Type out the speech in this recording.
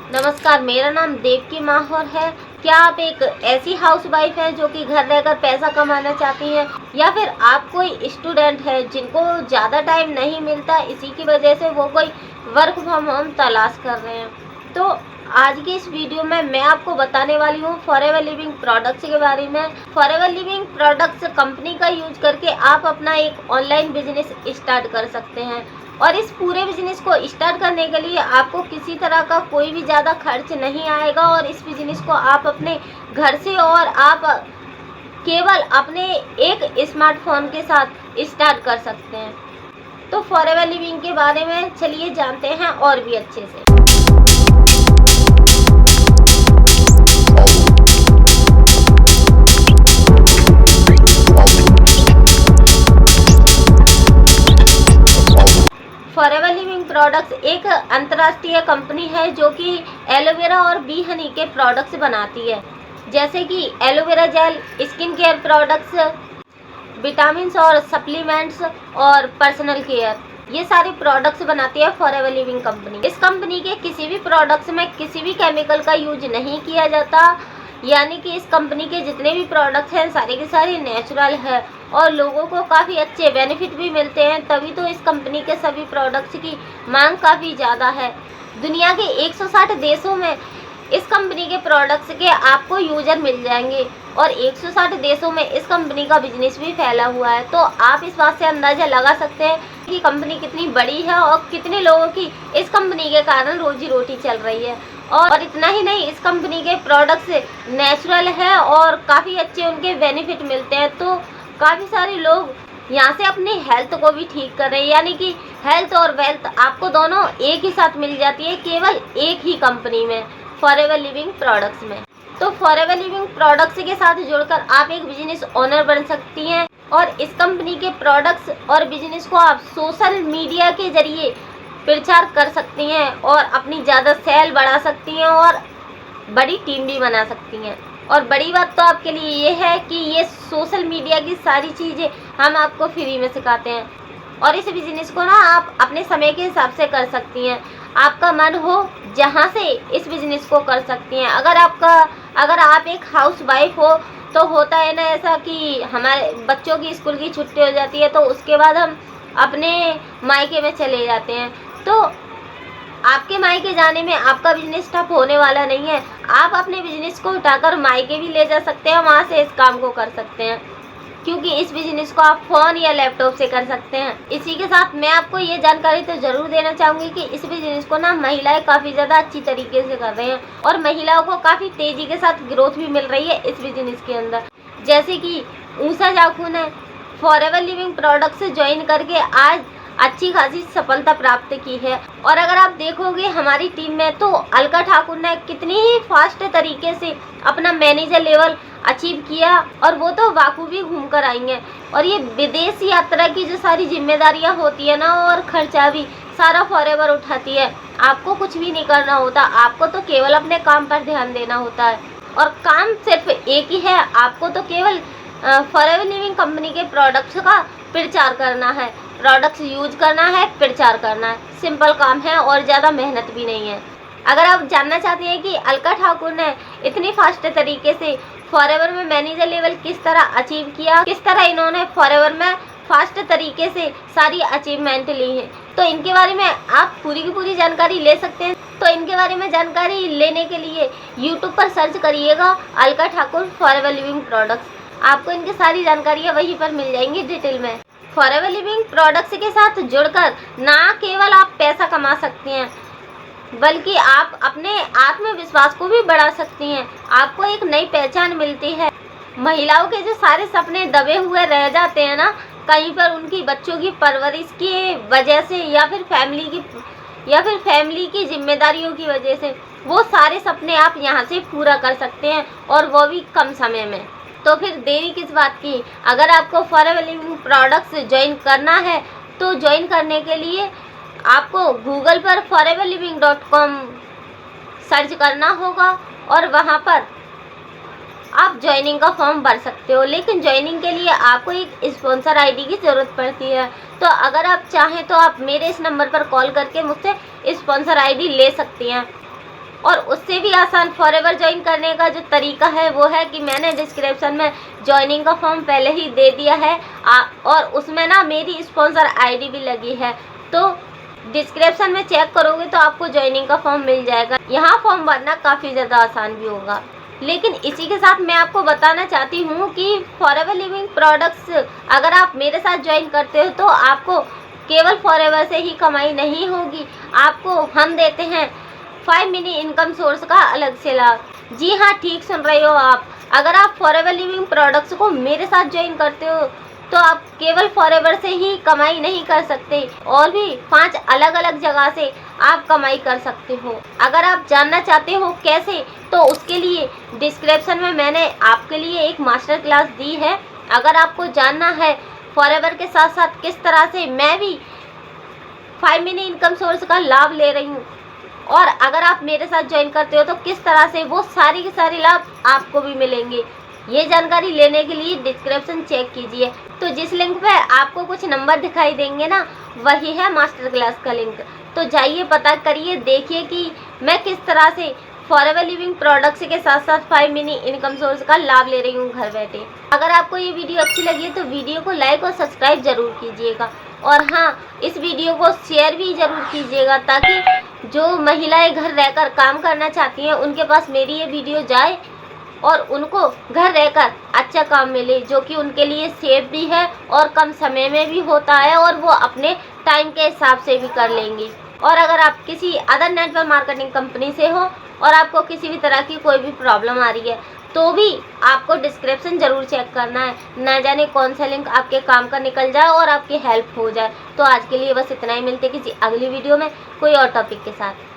नमस्कार, मेरा नाम देवकी माहौर है। क्या आप एक ऐसी हाउसवाइफ हैं जो कि घर रहकर पैसा कमाना चाहती हैं, या फिर आप कोई स्टूडेंट है जिनको ज़्यादा टाइम नहीं मिलता, इसी की वजह से वो कोई वर्क फ्रॉम होम तलाश कर रहे हैं? तो आज की इस वीडियो में मैं आपको बताने वाली हूँ फॉरएवर लिविंग प्रोडक्ट्स के बारे में। फॉरएवर लिविंग प्रोडक्ट्स कंपनी का यूज करके आप अपना एक ऑनलाइन बिजनेस स्टार्ट कर सकते हैं, और इस पूरे बिजनेस को स्टार्ट करने के लिए आपको किसी तरह का कोई भी ज़्यादा खर्च नहीं आएगा, और इस बिजनेस को आप अपने घर से और आप केवल अपने एक स्मार्टफोन के साथ स्टार्ट कर सकते हैं। तो फॉरएवर लिविंग के बारे में चलिए जानते हैं और भी अच्छे से। फॉरएवर लिविंग प्रोडक्ट्स एक अंतर्राष्ट्रीय कंपनी है जो कि एलोवेरा और बी हनी के प्रोडक्ट्स बनाती है, जैसे कि aloe vera gel, skin care products, vitamins और सप्लीमेंट्स और पर्सनल केयर। ये सारे प्रोडक्ट्स बनाती है फॉरएवर लिविंग कंपनी। इस कंपनी के किसी भी प्रोडक्ट्स में किसी भी केमिकल का यूज नहीं किया जाता, यानी कि इस कंपनी के जितने भी प्रोडक्ट्स हैं सारे के सारे नेचुरल है, और लोगों को काफ़ी अच्छे बेनिफिट भी मिलते हैं। तभी तो इस कंपनी के सभी प्रोडक्ट्स की मांग काफ़ी ज़्यादा है। दुनिया के 160 देशों में इस कंपनी के प्रोडक्ट्स के आपको यूजर मिल जाएंगे, और 160 देशों में इस कंपनी का बिजनेस भी फैला हुआ है। तो आप इस बात से अंदाज़ा लगा सकते हैं कि कंपनी कितनी बड़ी है और कितने लोगों की इस कंपनी के कारण रोजी रोटी चल रही है। और इतना ही नहीं, इस कंपनी के प्रोडक्ट्स नेचुरल है और काफ़ी अच्छे उनके बेनिफिट मिलते हैं। तो काफ़ी सारे लोग यहाँ से अपनी हेल्थ को भी ठीक कर रहे हैं, यानी कि हेल्थ और वेल्थ आपको दोनों एक ही साथ मिल जाती है केवल एक ही कंपनी में, फॉरएवर लिविंग प्रोडक्ट्स में। तो फॉरएवर लिविंग प्रोडक्ट्स के साथ जुड़कर आप एक बिजनेस ओनर बन सकती हैं, और इस कंपनी के प्रोडक्ट्स और बिजनेस को आप सोशल मीडिया के जरिए प्रचार कर सकती हैं और अपनी ज़्यादा सेल बढ़ा सकती हैं और बड़ी टीम भी बना सकती हैं। और बड़ी बात तो आपके लिए ये है कि ये सोशल मीडिया की सारी चीज़ें हम आपको फ्री में सिखाते हैं, और इस बिज़नेस को ना आप अपने समय के हिसाब से कर सकती हैं। आपका मन हो जहाँ से इस बिज़नेस को कर सकती हैं। अगर आप एक हाउस वाइफ हो तो होता है ना ऐसा कि हमारे बच्चों की स्कूल की छुट्टी हो जाती है, तो उसके बाद हम अपने मायके में चले जाते हैं। तो आपके मायके जाने में आपका बिजनेस ठप होने वाला नहीं है। आप अपने बिजनेस को उठाकर मायके भी ले जा सकते हैं, वहाँ से इस काम को कर सकते हैं, क्योंकि इस बिजनेस को आप फ़ोन या लैपटॉप से कर सकते हैं। इसी के साथ मैं आपको ये जानकारी तो ज़रूर देना चाहूँगी कि इस बिजनेस को ना महिलाएं काफ़ी ज़्यादा अच्छी तरीके से कर रहे हैं, और महिलाओं को काफ़ी तेज़ी के साथ ग्रोथ भी मिल रही है इस बिजनेस के अंदर। जैसे कि ऊषा जाखू ने फॉरएवर लिविंग प्रोडक्ट्स से ज्वाइन करके आज अच्छी खासी सफलता प्राप्त की है। और अगर आप देखोगे हमारी टीम में, तो अलका ठाकुर ने कितनी ही फास्ट तरीके से अपना मैनेजर लेवल अचीव किया, और वो तो बाखूबी घूम कर आई हैं। और ये विदेश यात्रा की जो सारी जिम्मेदारियां होती है ना, और खर्चा भी सारा फॉरएवर उठाती है। आपको कुछ भी नहीं करना होता, आपको तो केवल अपने काम पर ध्यान देना होता है, और काम सिर्फ एक ही है, आपको तो केवल फॉरएवर लिविंग कंपनी के प्रोडक्ट्स का प्रचार करना है, प्रोडक्ट्स यूज करना है, प्रचार करना है। सिंपल काम है और ज़्यादा मेहनत भी नहीं है। अगर आप जानना चाहते हैं कि अलका ठाकुर ने इतनी फास्ट तरीके से फॉरएवर में मैनेजर लेवल किस तरह अचीव किया, किस तरह इन्होंने फॉरएवर में फास्ट तरीके से सारी अचीवमेंट ली है, तो इनके बारे में आप पूरी की पूरी जानकारी ले सकते हैं। तो इनके बारे में जानकारी लेने के लिए यूट्यूब पर सर्च करिएगा Alka Thakur forever living products, आपको इनकी सारी जानकारियाँ वहीं पर मिल जाएंगी डिटेल में। फॉरएवर लिविंग प्रोडक्ट्स के साथ जुड़कर ना केवल आप पैसा कमा सकती हैं, बल्कि आप अपने आत्मविश्वास को भी बढ़ा सकती हैं। आपको एक नई पहचान मिलती है। महिलाओं के जो सारे सपने दबे हुए रह जाते हैं ना, कहीं पर उनकी बच्चों की परवरिश की वजह से, या फिर फैमिली की जिम्मेदारियों की वजह से, वो सारे सपने आप यहाँ से पूरा कर सकते हैं, और वो भी कम समय में। तो फिर देरी किस बात की? अगर आपको फॉरएवर लिविंग प्रोडक्ट्स ज्वाइन करना है, तो ज्वाइन करने के लिए आपको गूगल पर foreverliving.com सर्च करना होगा, और वहाँ पर आप ज्वाइनिंग का फॉर्म भर सकते हो। लेकिन ज्वाइनिंग के लिए आपको एक स्पॉन्सर आईडी की ज़रूरत पड़ती है। तो अगर आप चाहें तो आप मेरे इस नंबर पर कॉल करके मुझसे स्पॉन्सर आईडी ले सकती हैं। और उससे भी आसान फॉरएवर ज्वाइन करने का जो तरीका है वो है कि मैंने डिस्क्रिप्शन में ज्वाइनिंग का फॉर्म पहले ही दे दिया है और उसमें ना मेरी स्पॉन्सर आईडी भी लगी है। तो डिस्क्रिप्शन में चेक करोगे तो आपको ज्वाइनिंग का फॉर्म मिल जाएगा। यहाँ फॉर्म भरना काफ़ी ज़्यादा आसान भी होगा। लेकिन इसी के साथ मैं आपको बताना चाहती हूँ कि फॉरएवर लिविंग प्रोडक्ट्स अगर आप मेरे साथ ज्वाइन करते हो तो आपको केवल फॉरएवर से ही कमाई नहीं होगी, आपको हम देते हैं 5 मिनी इनकम सोर्स का अलग से लाभ। जी हाँ, ठीक सुन रहे हो आप। अगर आप फॉरएवर लिविंग प्रोडक्ट्स को मेरे साथ ज्वाइन करते हो तो आप केवल फॉरएवर से ही कमाई नहीं कर सकते, और भी 5 अलग अलग जगह से आप कमाई कर सकते हो। अगर आप जानना चाहते हो कैसे, तो उसके लिए डिस्क्रिप्शन में मैंने आपके लिए एक मास्टर क्लास दी है। अगर आपको जानना है फॉरएवर के साथ साथ किस तरह से मैं भी 5 मिनी इनकम सोर्स का लाभ ले रही हूँ, और अगर आप मेरे साथ ज्वाइन करते हो तो किस तरह से वो सारी की सारी लाभ आपको भी मिलेंगे, ये जानकारी लेने के लिए डिस्क्रिप्शन चेक कीजिए। तो जिस लिंक पे आपको कुछ नंबर दिखाई देंगे ना, वही है मास्टर क्लास का लिंक। तो जाइए, पता करिए, देखिए कि मैं किस तरह से फॉरएवर लिविंग प्रोडक्ट्स के साथ साथ 5 मिनी इनकम सोर्स का लाभ ले रही हूँ घर बैठे। अगर आपको ये वीडियो अच्छी लगी है तो वीडियो को लाइक और सब्सक्राइब जरूर कीजिएगा, और हाँ, इस वीडियो को शेयर भी जरूर कीजिएगा ताकि जो महिलाएं घर रहकर काम करना चाहती हैं उनके पास मेरी ये वीडियो जाए और उनको घर रहकर अच्छा काम मिले, जो कि उनके लिए सेफ भी है और कम समय में भी होता है, और वो अपने टाइम के हिसाब से भी कर लेंगे। और अगर आप किसी अदर नेटवर्क मार्केटिंग कंपनी से हो और आपको किसी भी तरह की कोई भी प्रॉब्लम आ रही है तो भी आपको डिस्क्रिप्शन जरूर चेक करना है, ना जाने कौन सा लिंक आपके काम का निकल जाए और आपकी हेल्प हो जाए। तो आज के लिए बस इतना ही, मिलते किसी अगली वीडियो में कोई और टॉपिक के साथ।